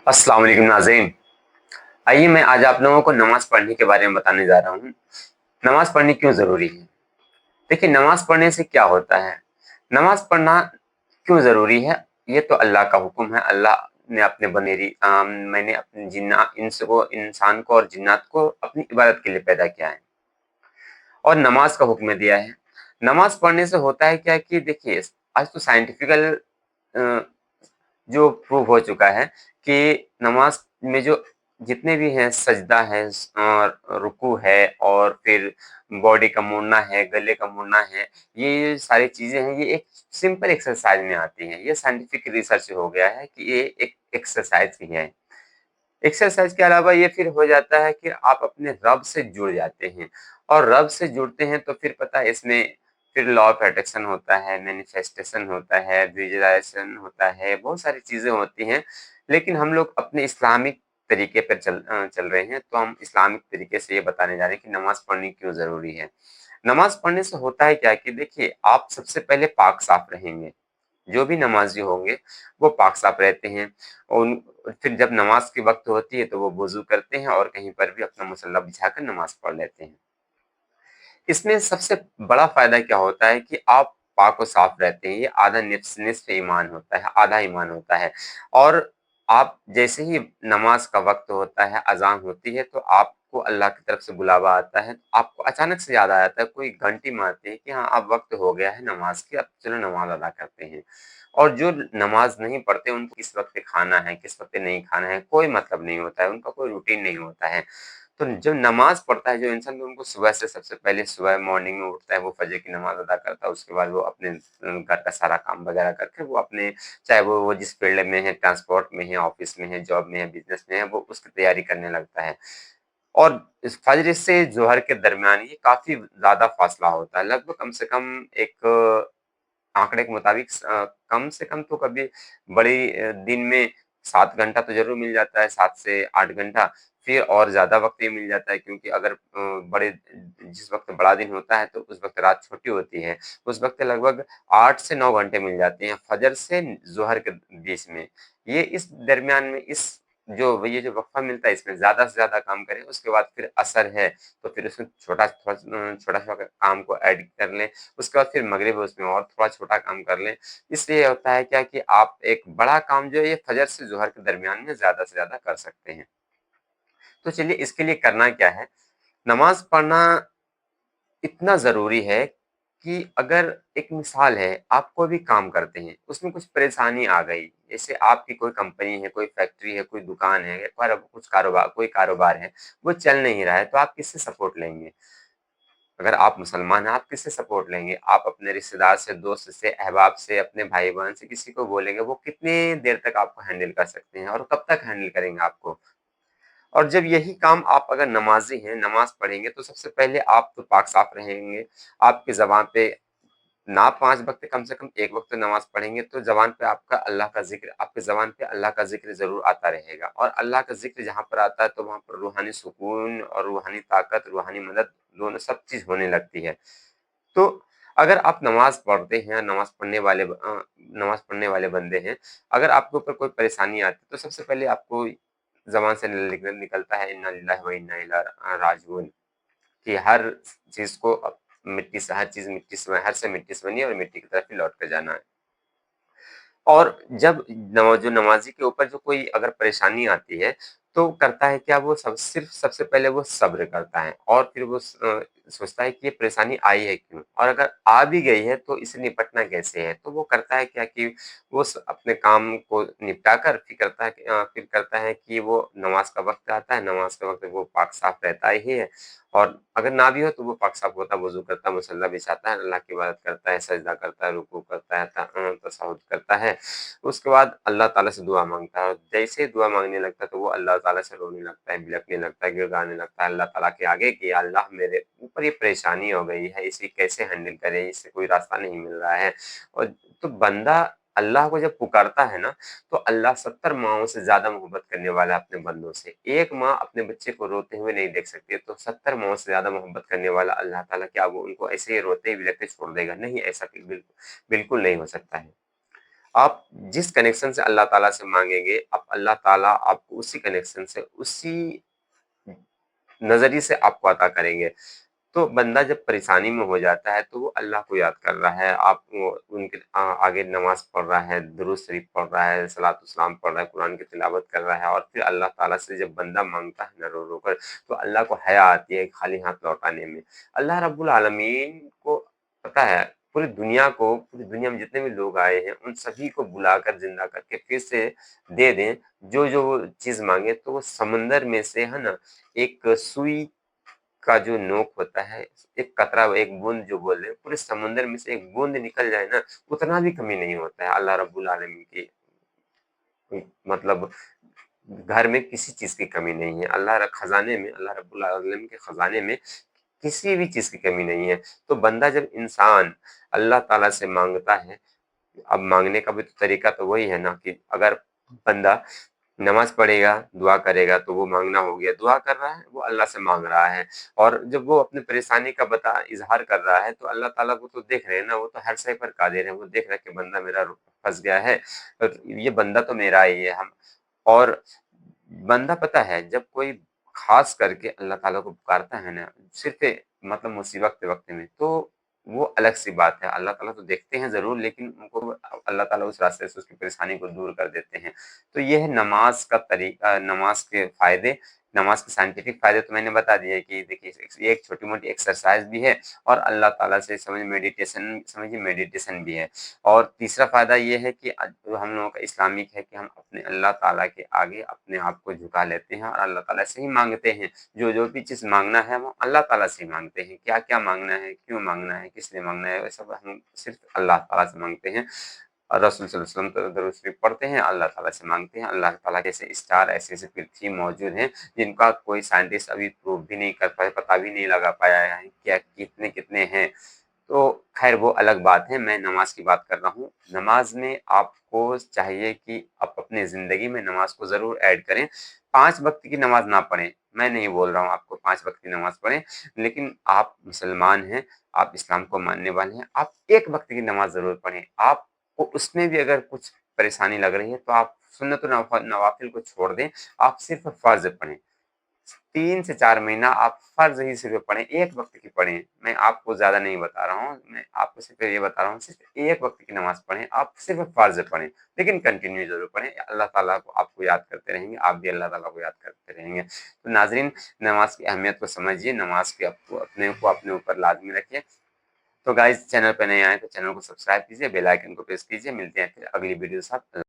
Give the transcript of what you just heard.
अस्सलाम वालेकुम नाज़रीन। आइए मैं आज आप लोगों को नमाज़ पढ़ने के बारे में बताने जा रहा हूँ। नमाज़ पढ़नी क्यों ज़रूरी है? देखिए, नमाज़ पढ़ने से क्या होता है? नमाज़ पढ़ना क्यों ज़रूरी है? ये तो अल्लाह का हुक्म है। अल्लाह ने अपने मैंने अपने इंसान को और जिन्नात को अपनी इबादत के लिए पैदा किया है और नमाज़ का हुक्म दिया है। नमाज़ पढ़ने से होता है क्या कि देखिए, आज तो साइंटिफिकल अ, जो प्रूव हो चुका है कि नमाज में जो जितने भी हैं सजदा है और रुकू है और फिर बॉडी का मुड़ना है, गले का मुड़ना है, ये सारी चीज़ें हैं, ये एक सिंपल एक्सरसाइज में आती हैं। ये साइंटिफिक रिसर्च हो गया है कि ये एक एक्सरसाइज ही है। एक्सरसाइज के अलावा ये फिर हो जाता है कि आप अपने रब से जुड़ जाते हैं और रब से जुड़ते हैं तो फिर पता है इसमें फिर लॉ ऑफ अट्रैक्शन होता है, मैनिफेस्टेशन होता है, विजुअलाइजेशन होता है, बहुत सारी चीज़ें होती हैं। लेकिन हम लोग अपने इस्लामिक तरीके पर चल रहे हैं, तो हम इस्लामिक तरीके से ये बताने जा रहे हैं कि नमाज़ पढ़नी क्यों ज़रूरी है। नमाज़ पढ़ने से होता है क्या कि देखिए, आप सबसे पहले पाक-साफ़ रहेंगे। जो भी नमाज़ी होंगे, वो पाक-साफ़ रहते हैं। उन फिर जब नमाज़ की वक़्त होती है, तो वो वुज़ू करते हैं और कहीं पर भी अपना मुसल्ला बिछाकर नमाज़ पढ़ लेते हैं। इसमें सबसे बड़ा फ़ायदा क्या होता है कि आप पाक व साफ़ रहते हैं, ये आधा निस्फ़ ईमान होता है, आधा ईमान होता है और आप जैसे ही नमाज़ का वक़्त होता है, अज़ान होती है, तो आपको अल्लाह की तरफ से बुलावा आता है। आपको अचानक से याद आ जाता है, कोई घंटी मारती है कि हाँ, अब वक़्त हो गया है नमाज़ की, अब चलो नमाज़ अदा करते हैं। और जो नमाज़ नहीं पढ़ते, उनको किस वक़्त खाना है, किस वक़्त नहीं खाना है, कोई मतलब नहीं होता है, उनका कोई रूटीन नहीं होता है। तो जो नमाज़ पढ़ता है जो इंसान, तो उनको सुबह से सबसे पहले सुबह मॉर्निंग में उठता है, वो फजर की नमाज़ अदा करता है, उसके बाद वो अपने घर का सारा काम वगैरह करके वो अपने चाहे वो जिस फील्ड में है, ट्रांसपोर्ट में है, ऑफ़िस में है, जॉब में है, बिज़नेस में है, वो उसकी तैयारी करने लगता है। और इस फज्र से ज़ोहर के दरमियान ये काफ़ी ज़्यादा फ़ासला होता है, लगभग कम से कम एक आंकड़े के मुताबिक कम से कम तो कभी बड़ी दिन में 7 घंटा तो ज़रूर मिल जाता है, 7 से 8 घंटा, फिर और ज़्यादा वक़्त भी मिल जाता है क्योंकि अगर जिस वक़्त बड़ा दिन होता है तो उस वक़्त रात छोटी होती है, उस वक़्त लगभग 8 से 9 घंटे मिल जाते हैं फ़जर से ज़ोहर के बीच में। ये इस दरमियान में ये जो वक़्फ़ा मिलता है इसमें ज़्यादा से ज़्यादा काम करें, उसके बाद फिर असर है, तो फिर उसमें छोटा-सा काम को ऐड कर लें, उसके बाद फिर मगरिब है उसमें और थोड़ा छोटा काम कर लें। इससे ये होता है क्या कि आप एक बड़ा काम जो है ये फजर से ज़ोहर के दरमियान में ज़्यादा से ज़्यादा कर सकते हैं। तो चलिए इसके लिए करना क्या है? नमाज़ पढ़ना इतना ज़रूरी है कि अगर एक मिसाल है, आप कोई भी काम करते हैं, उसमें कुछ परेशानी आ गई, जैसे आपकी कोई कंपनी है, कोई फैक्ट्री है, कोई दुकान है, पर कुछ कोई कारोबार है, वो चल नहीं रहा है, तो आप किससे सपोर्ट लेंगे? अगर आप मुसलमान हैं, आप किससे सपोर्ट लेंगे? आप अपने रिश्तेदार से, दोस्त से, अहबाब से, अपने भाई-बहन से, किसी को बोलेंगे, वो कितनी देर तक आपको हैंडल कर सकते हैं और कब तक हैंडल करेंगे आपको? और जब यही काम आप अगर नमाज़ी हैं, नमाज़ पढ़ेंगे, तो सबसे पहले आप तो पाक-साफ़ रहेंगे, आपकी ज़बान पे ना 5 वक़्त कम से कम 1 वक़्त नमाज़ पढ़ेंगे तो ज़बान पे आपका अल्लाह का ज़िक्र आपकी ज़बान पे अल्लाह का ज़िक्र ज़रूर आता रहेगा और अल्लाह का ज़िक्र जहाँ पर आता है तो वहाँ पर रूहानी सुकून और रूहानी ताकत, रूहानी मदद दोनों सब चीज़ होने लगती है। तो अगर आप नमाज़ पढ़ने वाले बंदे हैं, अगर आपके ऊपर कोई परेशानी आती है तो सबसे पहले आपको ज़बान से निकलता है इन्ना लिल्लाहि व इन्ना इलैहि राजिऊन कि हर चीज़ हर से मिट्टी से बनी है और मिट्टी की तरफ ही लौट कर जाना है। और जब जो नमाज़ी के ऊपर जो कोई अगर परेशानी आती है, तो करता है क्या वो सिर्फ़ सबसे पहले वो सब्र करता है और फिर वो सोचता है कि ये परेशानी आई है क्यों? और अगर आ भी गई है तो इससे निपटना कैसे है? तो वो करता है क्या कि वो अपने काम को निपटा कर फिर करता है कि वो नमाज़ का वक़्त आता है, नमाज़ के वक़्त वो पाक-साफ़ रहता ही है और अगर ना भी हो तो वो पाक-साफ़ होता है, वज़ू करता है, मुसल्ला बिछाता है, अल्लाह की इबादत करता है, सजदा करता है, रुकू करता है, तशहुद करता है। उसके बाद अल्लाह ताला से दुआ माँगता है और जैसे ही दुआ माँगने लगता है तो वो अल्लाह ताला से रोने लगता है, बिलखने लगता है, गिड़गिड़ाने लगता है अल्लाह ताला के आगे कि या अल्लाह मेरे ऊपर ये परेशानी हो गई है, इसे कैसे हैंडल करें? इससे कोई रास्ता नहीं मिल रहा है। और तो बंदा अल्लाह को जब पुकारता है ना, तो अल्लाह 70 माँओं से ज़्यादा मोहब्बत करने वाला है अपने बंदों से। एक माँ अपने बच्चे को रोते हुए नहीं देख सकती है, तो 70 माँओं से ज़्यादा मोहब्बत करने वाला अल्लाह ताला क्या वो उनको ऐसे ही रोते ही बिलखते छोड़ देगा? नहीं, ऐसा बिल्कुल नहीं हो सकता है। آپ جس کنیکشن سے اللہ تعالیٰ سے مانگیں گے، اب اللہ تعالیٰ آپ کو اسی کنیکشن سے، اسی نظریے سے آپ کو عطا کریں گے۔ تو بندہ جب پریشانی میں ہو جاتا ہے تو وہ اللہ کو یاد کر رہا ہے، آپ ان کے آگے نماز پڑھ رہا ہے، درود شریف پڑھ رہا ہے، صلاۃ السلام پڑھ رہا ہے، قرآن کی تلاوت کر رہا ہے، اور پھر اللہ تعالیٰ سے جب بندہ مانگتا ہے نہ رو رو کر، تو اللہ کو حیا آتی ہے خالی ہاتھ لوٹانے میں۔ اللہ رب العالمین کو پتہ ہے پوری دنیا میں جتنے بھی لوگ آئے ہیں ان سبھی کو بلا کر زندہ کر کے پھر سے دے دیں جو جو وہ چیز مانگے، تو وہ سمندر میں سے ہے نا ایک سوئی کا جو نوک ہوتا ہے، ایک قطرہ، ایک بوند جو بول رہے ہیں، پورے سمندر میں سے ایک بوند نکل جائے نا، اتنا بھی کمی نہیں ہوتا ہے اللہ رب العالمین کی، مطلب گھر میں کسی چیز کی کمی نہیں ہے، خزانے میں، اللہ رب العالمین کے خزانے میں کسی بھی چیز کی کمی نہیں ہے۔ تو بندہ جب انسان اللہ تعالیٰ سے مانگتا ہے، اب مانگنے کا بھی تو طریقہ تو وہی ہے نا، کہ اگر بندہ نماز پڑھے گا، دعا کرے گا، تو وہ مانگنا ہو گیا، دعا کر رہا ہے، وہ اللہ سے مانگ رہا ہے، اور جب وہ اپنی پریشانی کا اظہار کر رہا ہے تو اللہ تعالیٰ کو تو دیکھ رہے ہیں نا، وہ تو ہر شے پر قادر ہے، وہ دیکھ رہا ہے کہ بندہ میرا پھنس گیا ہے، اور یہ بندہ تو میرا ہی ہے۔ اور بندہ پتہ ہے جب کوئی خاص کر کے اللہ تعالیٰ کو پکارتا ہے نا، صرف مطلب مصیبت وقت میں، تو وہ الگ سی بات ہے، اللہ تعالیٰ تو دیکھتے ہیں ضرور، لیکن ان کو اللہ تعالیٰ اس راستے سے اس کی پریشانی کو دور کر دیتے ہیں۔ تو یہ ہے نماز کا طریقہ، نماز کے فائدے، نماز کے سائنٹیفک فائدے تو میں نے بتا دیے کہ دیکھیے یہ ایک چھوٹی موٹی ایکسرسائز بھی ہے، اور اللہ تعالیٰ سے سمجھیے میڈیٹیشن بھی ہے۔ اور تیسرا فائدہ یہ ہے کہ ہم لوگوں کا اسلامک ہے کہ ہم اپنے اللہ تعالیٰ کے آگے اپنے آپ کو جھکا لیتے ہیں اور اللہ تعالیٰ سے ہی مانگتے ہیں، جو بھی چیز مانگنا ہے وہ اللہ تعالیٰ سے ہی مانگتے ہیں، کیا کیا مانگنا ہے، کیوں مانگنا ہے، کس لیے مانگنا ہے، وہ سب ہم صرف اللہ تعالیٰ سے مانگتے ہیں۔ اور رسول صلی اللہ علیہ وسلم تو درود شریف پڑھتے ہیں، اللہ تعالیٰ سے مانگتے ہیں۔ اللہ تعالیٰ کے ایسے اسٹار، ایسے ایسے پرتھوی موجود ہیں جن کا کوئی سائنٹسٹ ابھی پروف بھی نہیں کر پائے، پتہ بھی نہیں لگا پایا ہے کیا کتنے کتنے ہیں۔ تو خیر وہ الگ بات ہے، میں نماز کی بات کر رہا ہوں۔ نماز میں آپ کو چاہیے کہ آپ اپنے زندگی میں نماز کو ضرور ایڈ کریں۔ 5 وقت کی نماز نہ پڑھیں، میں نہیں بول رہا ہوں آپ کو 5 وقت کی نماز پڑھیں، لیکن آپ مسلمان ہیں، آپ اسلام کو ماننے والے ہیں، آپ 1 وقت کی نماز ضرور پڑھیں۔ آپ کو اس میں بھی اگر کچھ پریشانی لگ رہی ہے تو آپ سنت و نوافل کو چھوڑ دیں، آپ صرف فرض پڑھیں۔ 3 سے 4 مہینہ آپ فرض ہی صرف پڑھیں، 1 وقت کی پڑھیں۔ میں آپ کو زیادہ نہیں بتا رہا ہوں، میں آپ کو صرف یہ بتا رہا ہوں، صرف 1 وقت کی نماز پڑھیں، آپ صرف فرض پڑھیں، لیکن کنٹینیو ضرور پڑھیں۔ اللہ تعالیٰ کو آپ کو یاد کرتے رہیں گے، آپ بھی اللہ تعالیٰ کو یاد کرتے رہیں گے۔ تو ناظرین، نماز کی اہمیت کو سمجھیے، نماز کے اپنے اوپر لازمی رکھیے۔ تو گائز، چینل پہ نئے آئے تو چینل کو سبسکرائب کیجیے، بیل آئیکن کو پریس کیجیے۔ ملتے ہیں پھر اگلی ویڈیو کے ساتھ۔ اللہ